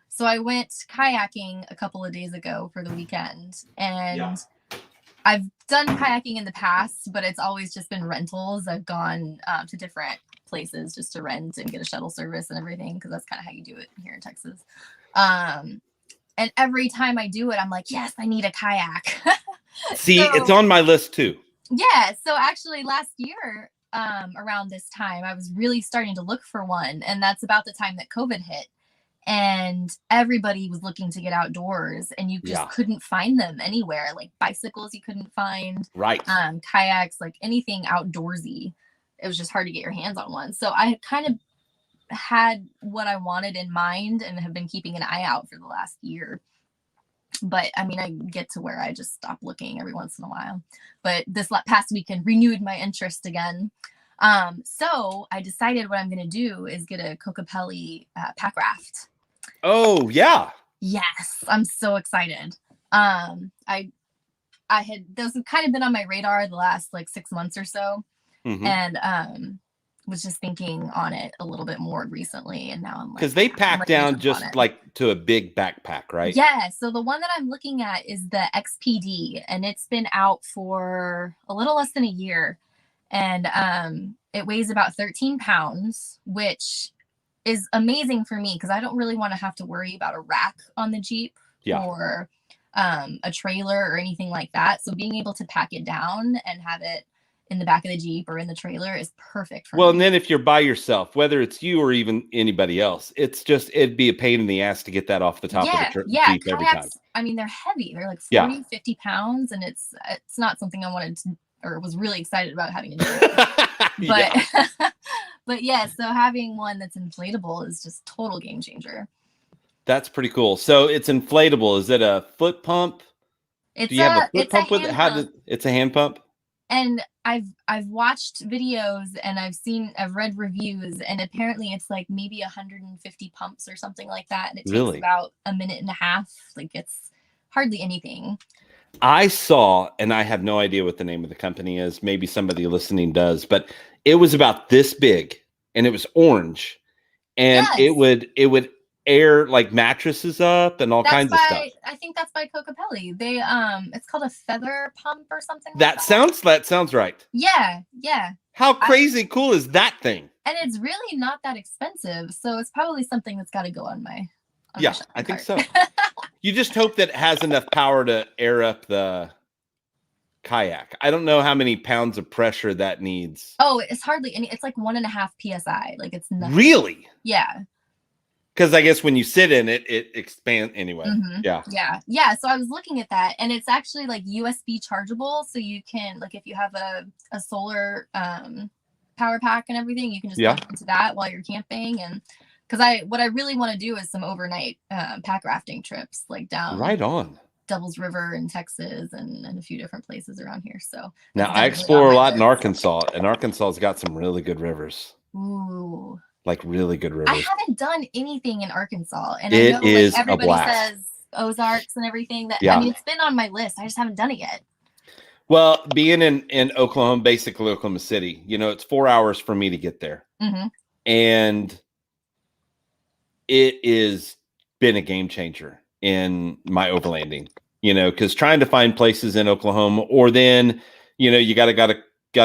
so I went kayaking a couple of days ago for the weekend, and I've done kayaking in the past, but it's always just been rentals. I've gone to different places just to rent and get a shuttle service and everything because that's kind of how you do it here in Texas. And every time I do it, I'm like, yes, I need a kayak. See, it's on my list too. Yeah. So actually last year, around this time, I was really starting to look for one. And that's about the time that COVID hit. And everybody was looking to get outdoors and you just couldn't find them anywhere. Like bicycles you couldn't find. Right. Kayaks, like anything outdoorsy. It was just hard to get your hands on one. So I had kind of had what I wanted in mind and have been keeping an eye out for the last year. But I mean, I get to where I just stop looking every once in a while. But this past weekend renewed my interest again. So I decided what I'm going to do is get a Kokopelli pack raft. Oh, yeah. Yes, I'm so excited. I had those have kind of been on my radar the last like 6 months or so. Mm-hmm. And was just thinking on it a little bit more recently, and now I'm like, because they pack down just like to a big backpack, right? Yeah. So the one that I'm looking at is the XPD, and it's been out for a little less than a year, and it weighs about 13 pounds, which is amazing for me because I don't really want to have to worry about a rack on the Jeep or a trailer or anything like that. So being able to pack it down and have it in the back of the Jeep or in the trailer is perfect for me. And then if you're by yourself, whether it's you or even anybody else, it'd be a pain in the ass to get that off the top of the Jeep every time. I mean, they're heavy. They're like 40, 50 pounds, and it's not something I wanted to or was really excited about having to do. But but yeah, so having one that's inflatable is just total game changer. That's pretty cool. So it's inflatable. Is it a foot pump? Do you have a foot pump with it? It's a hand pump? And I've watched videos and I've read reviews, and apparently it's like maybe 150 pumps or something like that. And it takes about a minute and a half. Like it's hardly anything. I saw, and I have no idea what the name of the company is. Maybe somebody listening does, but it was about this big and it was orange, and it would air like mattresses up and all kinds of stuff. I think that's by Kokopelli. They it's called a feather pump or something. That sounds right. Yeah. How crazy cool is that thing? And it's really not that expensive, so it's probably something that's got to go on my. I think so. You just hope that it has enough power to air up the kayak. I don't know how many pounds of pressure that needs. Oh, it's hardly any. It's like 1.5 psi. Like it's nothing. Really? Yeah. Because I guess when you sit in it, it expands anyway. Yeah. Yeah. So I was looking at that, and it's actually like USB chargeable. So you can, like, if you have a solar power pack and everything, you can just plug into that while you're camping. And because what I really want to do is some overnight pack rafting trips, like down Right on Devil's River in Texas and a few different places around here. So now I explore a lot in Arkansas, and Arkansas has got some really good rivers. Ooh. Like really good rivers. I haven't done anything in Arkansas, and it I know is like everybody a blast. says Ozarks and everything. That I mean, it's been on my list. I just haven't done it yet. Well, being in Oklahoma, basically Oklahoma City, you know, it's 4 hours for me to get there, and it is been a game changer in my overlanding. You know, because trying to find places in Oklahoma, or then you know you gotta go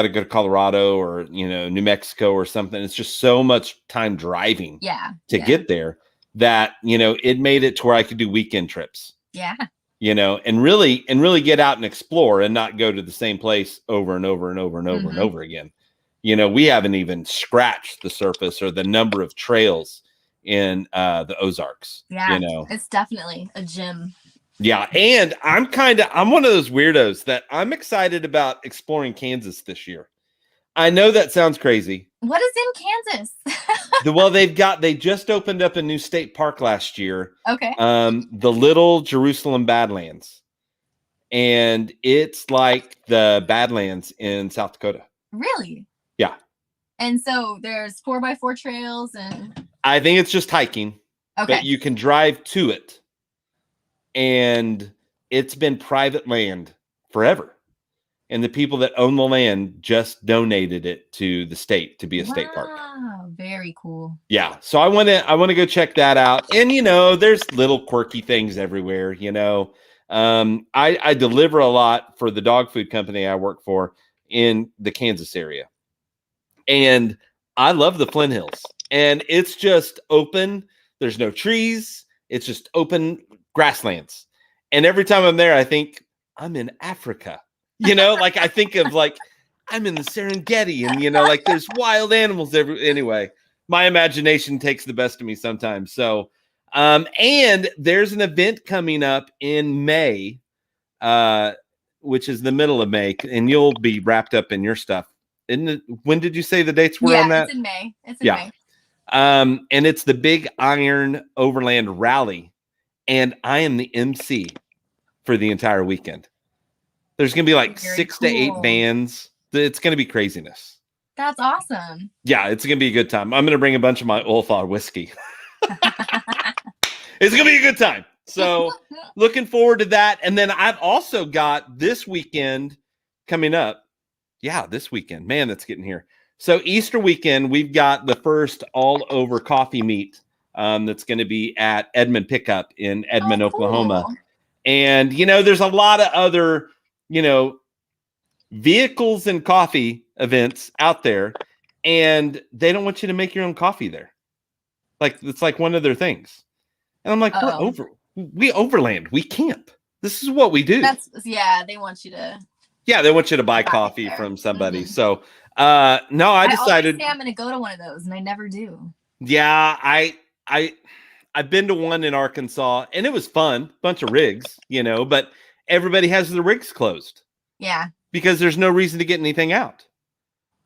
to Colorado or, you know, New Mexico or something. It's just so much time driving to get there that, you know, it made it to where I could do weekend trips. Yeah. You know, and really get out and explore and not go to the same place over and over and over and over and over again. You know, we haven't even scratched the surface or the number of trails in the Ozarks. Yeah. You know, it's definitely a gym. Yeah, and I'm one of those weirdos that I'm excited about exploring Kansas this year. I know that sounds crazy. What is in Kansas? Well, they just opened up a new state park last year. Okay. The Little Jerusalem Badlands. And it's like the Badlands in South Dakota. Really? Yeah. And so there's 4x4 trails and I think it's just hiking. Okay. But you can drive to it. And it's been private land forever. And the people that own the land just donated it to the state to be a state park. Wow, very cool. Yeah. So I want to go check that out. And, you know, there's little quirky things everywhere, you know. I deliver a lot for the dog food company I work for in the Kansas area. And I love the Flint Hills. And it's just open. There's no trees. It's just open grasslands. And every time I'm there, I think I'm in Africa. You know, like I think of like I'm in the Serengeti, and you know, like there's wild animals anyway. My imagination takes the best of me sometimes. So, and there's an event coming up in May, which is the middle of May, and you'll be wrapped up in your stuff. When did you say the dates were on that? It's in May. It's in May. And it's the Big Iron Overland Rally, and I am the MC for the entire weekend. There's going to be like Very 6 cool. to 8 bands. It's going to be craziness. That's awesome. Yeah, it's going to be a good time. I'm going to bring a bunch of my Ulfa whiskey. It's going to be a good time. So looking forward to that. And then I've also got this weekend coming up. Yeah, this weekend. Man, that's getting here. So Easter weekend, we've got the first all over coffee meet that's going to be at Edmond Pickup in Edmond, Oklahoma. And, you know, there's a lot of other, you know, vehicles and coffee events out there, and they don't want you to make your own coffee there. Like, it's like one of their things. And I'm like, we overland, we camp. This is what we do. They want you to. Yeah, they want you to buy coffee from somebody. Mm-hmm. So, no, I decided. I'm going to go to one of those, and I never do. Yeah, I've been to one in Arkansas, and it was fun. Bunch of rigs, you know, but everybody has the rigs closed. Yeah. Because there's no reason to get anything out.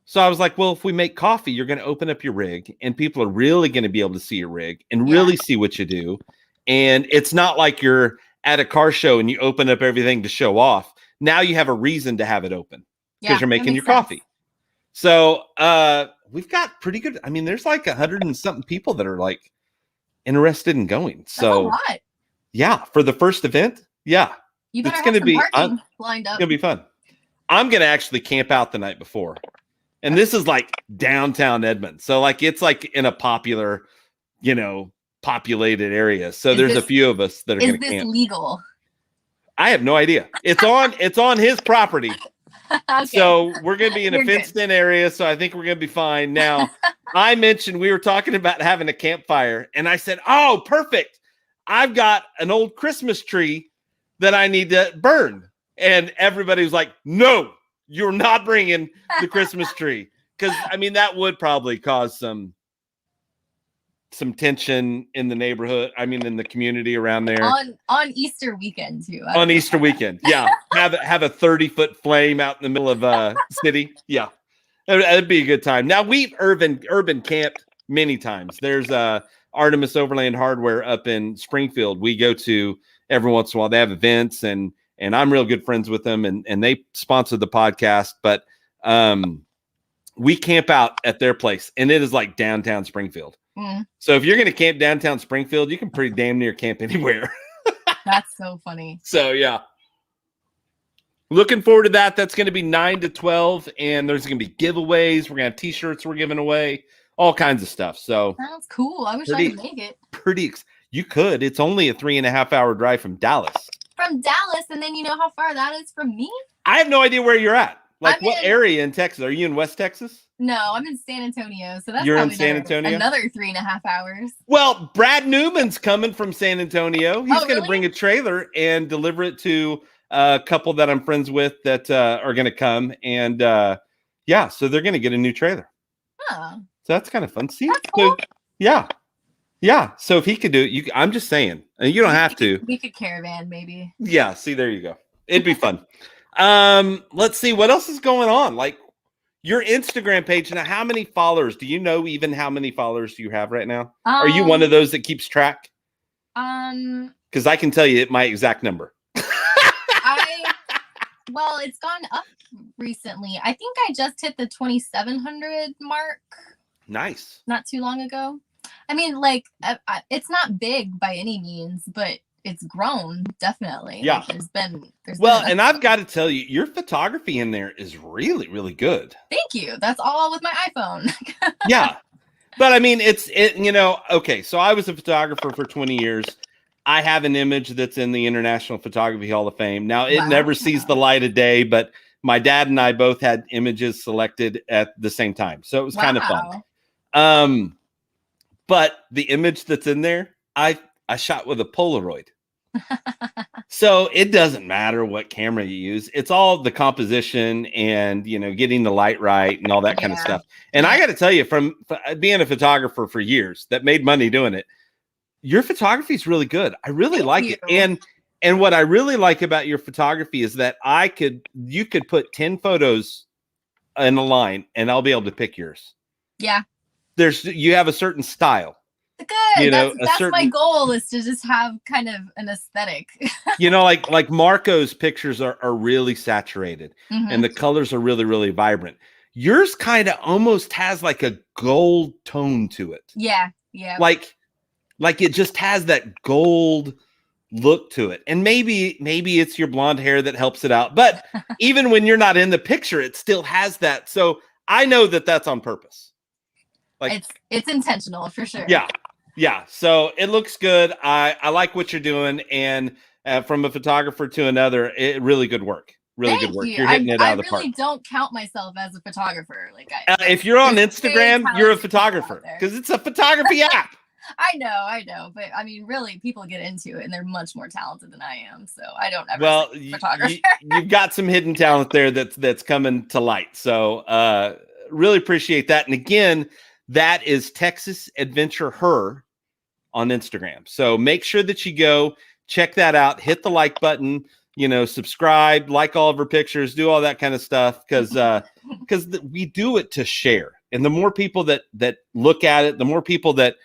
So I was like, well, if we make coffee, you're going to open up your rig, and people are really going to be able to see your rig and really see what you do. And it's not like you're at a car show and you open up everything to show off. Now you have a reason to have it open because you're making your coffee. So we've got pretty good. I mean, there's like 100 and something people that are like interested in going. So that's a lot. Yeah, for the first event. Yeah. You better have some parking lined up. It's going to be fun. I'm going to actually camp out the night before. And this is like downtown Edmond. So like, it's like in a popular, you know, populated area. So there's a few of us that are going to camp. Is this legal? I have no idea. It's on his property. Okay. So we're going to be in a fenced in area. So I think we're going to be fine. Now, I mentioned we were talking about having a campfire, and I said, oh, perfect. I've got an old Christmas tree that I need to burn. And everybody was like, no, you're not bringing the Christmas tree. Because, I mean, that would probably cause some some tension in the neighborhood. I mean, in the community around there on Easter weekend too. On Easter weekend. Yeah. Have a 30-foot flame out in the middle of city. Yeah. That'd be a good time. Now we've urban camped many times. There's Artemis Overland Hardware up in Springfield. We go to every once in a while. They have events and I'm real good friends with them and they sponsored the podcast, but we camp out at their place and it is like downtown Springfield. So if you're going to camp downtown Springfield, you can pretty damn near camp anywhere. That's so funny. So yeah. Looking forward to that. That's going to be 9 to 12 and there's going to be giveaways. We're going to have t-shirts we're giving away, all kinds of stuff. So sounds cool. I wish I could make it. You could. It's only a 3.5-hour drive from Dallas. From Dallas, and then you know how far that is from me? I have no idea where you're at. Like what area in Texas? Are you in West Texas? No, I'm in San Antonio. So that's You're in San Antonio? Another 3.5 hours. Well, Brad Newman's coming from San Antonio. He's going to bring a trailer and deliver it to a couple that I'm friends with that are going to come. And yeah, so they're going to get a new trailer. Oh. So that's kind of fun. See? That's cool. So, yeah. Yeah. So if he could do it, I'm just saying. You don't have to. We could caravan maybe. Yeah. See, there you go. It'd be fun. Let's see what else is going on. Like your Instagram page now, how many followers? Do you know even how many followers do you have right now? Are you one of those that keeps track? Because I can tell you my exact number. Well, it's gone up recently. I think I just hit the 2,700 mark. Nice. Not too long ago. I mean, like, it's not big by any means, but it's grown definitely. Yeah. Like, there's been and I've got to tell you, your photography in there is really, really good. Thank you. That's all with my iPhone. Yeah. But I mean, okay. So I was a photographer for 20 years. I have an image that's in the International Photography Hall of Fame. Now it never sees the light of day, but my dad and I both had images selected at the same time. So it was kind of fun. But the image that's in there, I shot with a Polaroid. So it doesn't matter what camera you use. It's all the composition and, getting the light right and all that kind of stuff. And I got to tell you, from being a photographer for years that made money doing it, your photography is really good. I really like it. And what I really like about your photography is that you could put 10 photos in a line and I'll be able to pick yours. Yeah. You have a certain style. Good. That's my goal, is to just have kind of an aesthetic. like Marco's pictures are really saturated and the colors are really, really vibrant. Yours kind of almost has like a gold tone to it. Yeah. Yeah. Like it just has that gold look to it. And maybe it's your blonde hair that helps it out. But even when you're not in the picture, it still has that. So I know that that's on purpose. Like it's intentional for sure. Yeah. Yeah. So it looks good. I like what you're doing. And from a photographer to another, really good work. Really good work. You're hitting it out of the park. I really don't count myself as a photographer. If you're on Instagram, you're a photographer because it's a photography app. I know, but I mean, really, people get into it, and they're much more talented than I am. So I don't ever. Well, you've got some hidden talent there that's coming to light. So really appreciate that. And again, that is Texas Adventure Her on Instagram. So make sure that you go check that out. Hit the like button. Subscribe, like all of her pictures, do all that kind of stuff because we do it to share. And the more people that look at it, the more people that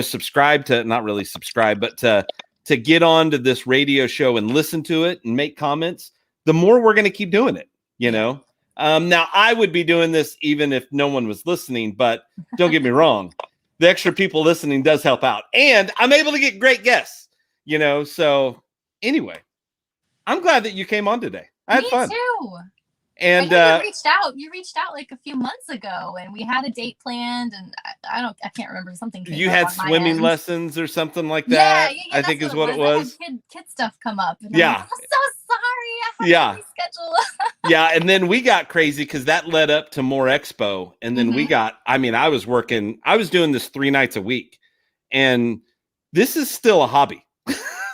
subscribe to, not really subscribe, but to get on to this radio show and listen to it and make comments, the more we're going to keep doing it, Now I would be doing this even if no one was listening, but don't get me wrong. The extra people listening does help out. And I'm able to get great guests, so anyway, I'm glad that you came on today. I had fun. Me too. And you reached out like a few months ago, and we had a date planned, and I can't remember something. You had swimming lessons or something like that. Yeah, I think is what it was. I had kid stuff come up. And yeah. I'm so sorry. I had to reschedule. Yeah, and then we got crazy because that led up to more expo, and then we got. I mean, I was doing this 3 nights a week, and this is still a hobby.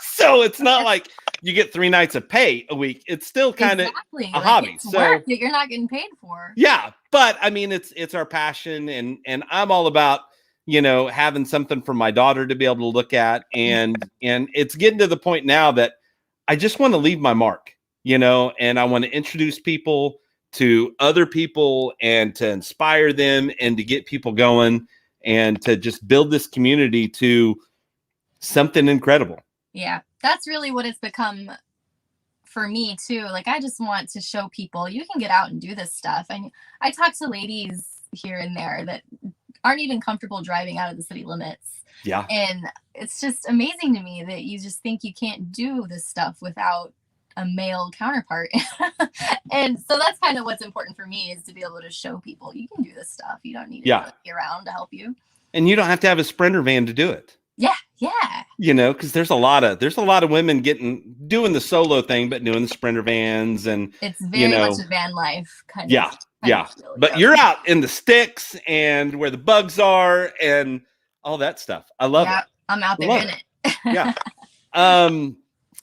So it's not like you get 3 nights of pay a week. It's still kind of a hobby. It's work that you're not getting paid for. Yeah. But I mean, it's our passion and I'm all about, having something for my daughter to be able to look at. And it's getting to the point now that I just want to leave my mark, and I want to introduce people to other people and to inspire them and to get people going and to just build this community to something incredible. Yeah, that's really what it's become for me too. Like, I just want to show people you can get out and do this stuff. And I talk to ladies here and there that aren't even comfortable driving out of the city limits. Yeah. And it's just amazing to me that you just think you can't do this stuff without a male counterpart. And so that's kind of what's important for me, is to be able to show people you can do this stuff. You don't need to be around to help you. And you don't have to have a Sprinter van to do it. Yeah. Because there's a lot of women doing the solo thing, but doing the Sprinter vans, and it's very much a van life kind of. Yeah. But you're out in the sticks and where the bugs are and all that stuff. I love it. I'm out there in it. Yeah.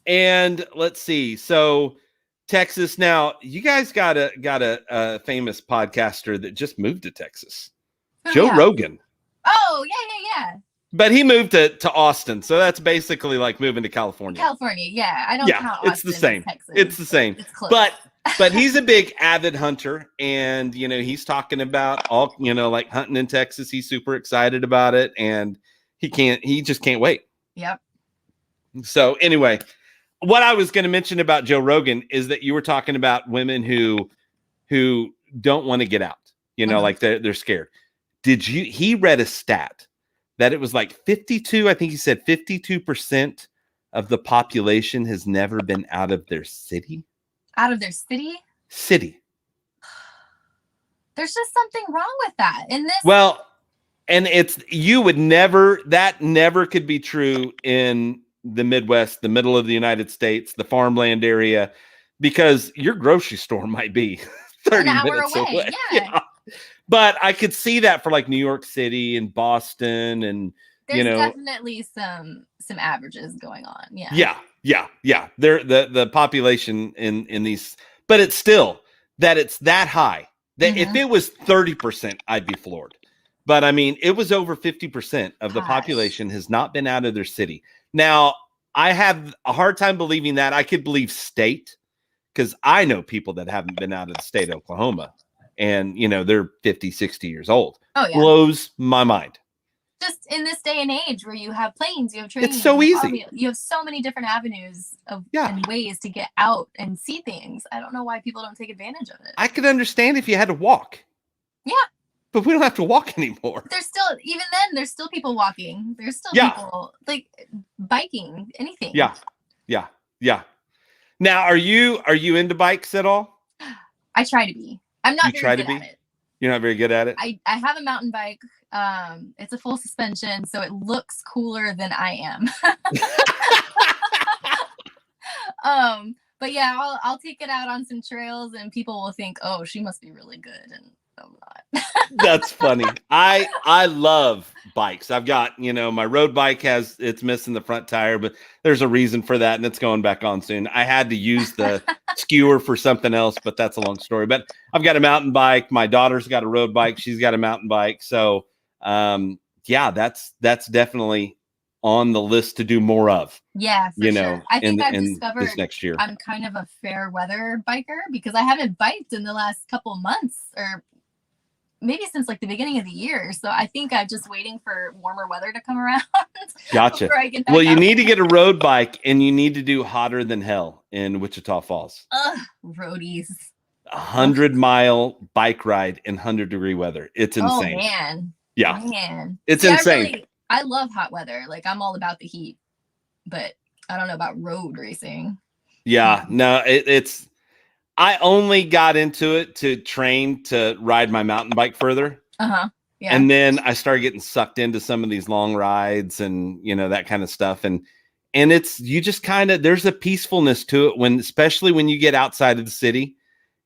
And let's see. So Texas. Now you guys got a famous podcaster that just moved to Texas, Joe Rogan. Oh yeah. But he moved to Austin, so that's basically like moving to California. Yeah. I don't count Austin. It's the same. Texas. It's the same. It's close. But he's a big avid hunter, and he's talking about all like hunting in Texas. He's super excited about it, and he just can't wait. Yep. So anyway, what I was going to mention about Joe Rogan is that you were talking about women who don't want to get out, like they're scared. He read a stat that it was like 52, I think he said 52% of the population has never been out of their city. Out of their city? City. There's just something wrong with that. In this. Well, and that never could be true in the Midwest, the middle of the United States, the farmland area, because your grocery store might be 30 minutes away. Yeah. But I could see that for like New York City and Boston, and there's definitely some averages going on. Yeah. They're the population in these, but it's still that it's that high that if it was 30%, I'd be floored. But I mean, it was over 50% of the population has not been out of their city. Now, I have a hard time believing that. I could believe state, because I know people that haven't been out of the state of Oklahoma. And, they're 50, 60 years old. Oh, yeah. Blows my mind. Just in this day and age where you have planes, you have trains. It's so easy. You have so many different avenues and ways to get out and see things. I don't know why people don't take advantage of it. I could understand if you had to walk. Yeah. But we don't have to walk anymore. Even then, there's still people walking. There's still people like biking, anything. Yeah. Now, are you into bikes at all? I try to be. I'm not very good at it. You're not very good at it? I have a mountain bike. It's a full suspension, so it looks cooler than I am. But yeah, I'll take it out on some trails, and people will think, oh, she must be really good, and I'm not. That's funny. I love bikes. I've got, my road bike it's missing the front tire, but there's a reason for that, and it's going back on soon. I had to use the skewer for something else, but that's a long story. But I've got a mountain bike. My daughter's got a road bike. She's got a mountain bike. So that's definitely on the list to do more of. Yeah, for sure. I think I've discovered this next year I'm kind of a fair weather biker, because I haven't biked in the last couple months, or maybe since like the beginning of the year. So I think I'm just waiting for warmer weather to come around. Gotcha. Well, you need to get a road bike, and you need to do Hotter Than Hell in Wichita Falls. Roadies. 100-mile bike ride in 100-degree weather. It's insane. Oh man. Yeah. Man. It's insane. I love hot weather. Like, I'm all about the heat, but I don't know about road racing. Yeah. No, it's I only got into it to train to ride my mountain bike further. Yeah. And then I started getting sucked into some of these long rides and, that kind of stuff. And it's, you just there's a peacefulness to it especially when you get outside of the city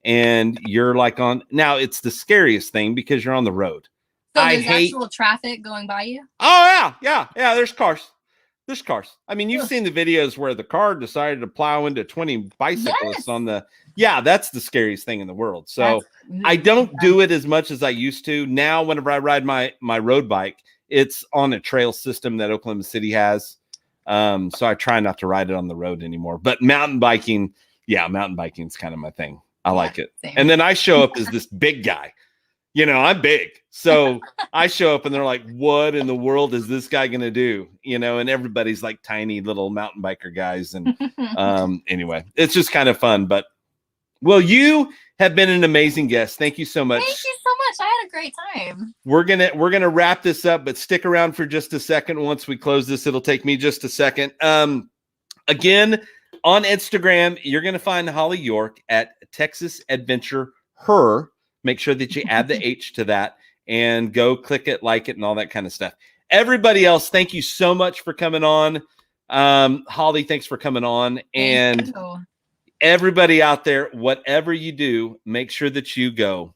and you're like now it's the scariest thing because you're on the road. So there's actual traffic going by you? Oh yeah. There's cars. I mean, you've seen the videos where the car decided to plow into 20 bicyclists on the. Yeah, that's the scariest thing in the world. So I don't do it as much as I used to. Now, whenever I ride my road bike, it's on a trail system that Oklahoma City has. So I try not to ride it on the road anymore. But mountain biking, mountain biking is kind of my thing. I like it. Same. And then I show up as this big guy. You know, I'm big. So I show up and they're like, what in the world is this guy going to do? You know, and everybody's like tiny little mountain biker guys. And anyway, it's just kind of fun. But well, you have been an amazing guest. Thank you so much. Thank you so much. I had a great time. We're gonna wrap this up, but stick around for just a second. Once we close this, it'll take me just a second. Again, on Instagram, you're gonna find Holly York at Texas Adventure Her. Make sure that you add the H to that and go click it, like it, and all that kind of stuff. Everybody else, thank you so much for coming on. Holly, thanks for coming on. And everybody out there, whatever you do, make sure that you go